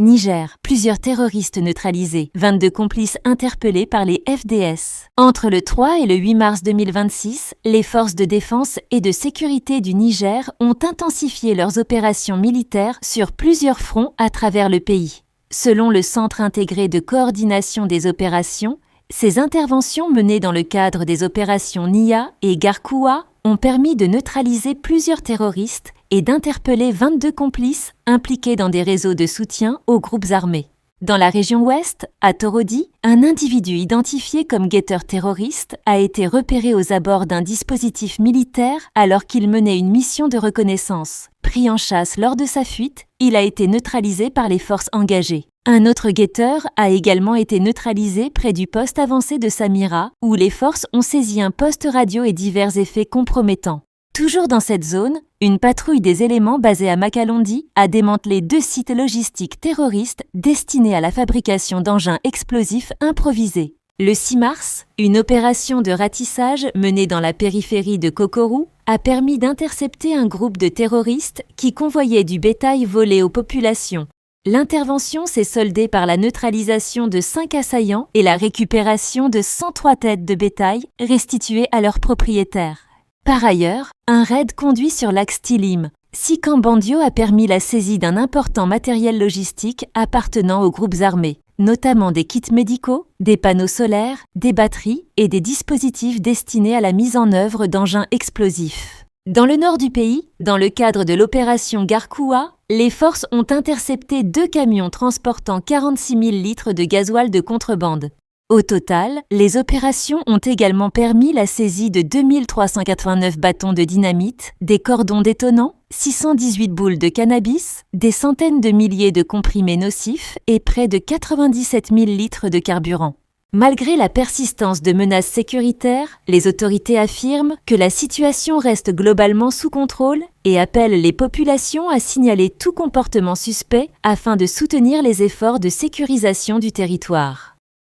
Niger, plusieurs terroristes neutralisés, 22 complices interpellés par les FDS. Entre le 3 et le 8 mars 2026, les forces de défense et de sécurité du Niger ont intensifié leurs opérations militaires sur plusieurs fronts à travers le pays. Selon le Centre intégré de coordination des opérations, ces interventions menées dans le cadre des opérations NIA et Garkuwa ont permis de neutraliser plusieurs terroristes et d'interpeller 22 complices impliqués dans des réseaux de soutien aux groupes armés. Dans la région ouest, à Torodi, un individu identifié comme guetteur terroriste a été repéré aux abords d'un dispositif militaire alors qu'il menait une mission de reconnaissance. Pris en chasse lors de sa fuite, il a été neutralisé par les forces engagées. Un autre guetteur a également été neutralisé près du poste avancé de Samira, où les forces ont saisi un poste radio et divers effets compromettants. Toujours dans cette zone, une patrouille des éléments basée à Makalondi a démantelé 2 sites logistiques terroristes destinés à la fabrication d'engins explosifs improvisés. Le 6 mars, une opération de ratissage menée dans la périphérie de Kokorou a permis d'intercepter un groupe de terroristes qui convoyaient du bétail volé aux populations. L'intervention s'est soldée par la neutralisation de 5 assaillants et la récupération de 103 têtes de bétail restituées à leurs propriétaires. Par ailleurs, un raid conduit sur l'axe Tilim, Sikambandio a permis la saisie d'un important matériel logistique appartenant aux groupes armés, notamment des kits médicaux, des panneaux solaires, des batteries et des dispositifs destinés à la mise en œuvre d'engins explosifs. Dans le nord du pays, dans le cadre de l'opération Garkuwa, les forces ont intercepté 2 camions transportant 46 000 litres de gasoil de contrebande. Au total, les opérations ont également permis la saisie de 2389 bâtons de dynamite, des cordons détonants, 618 boules de cannabis, des centaines de milliers de comprimés nocifs et près de 97 000 litres de carburant. Malgré la persistance de menaces sécuritaires, les autorités affirment que la situation reste globalement sous contrôle et appellent les populations à signaler tout comportement suspect afin de soutenir les efforts de sécurisation du territoire.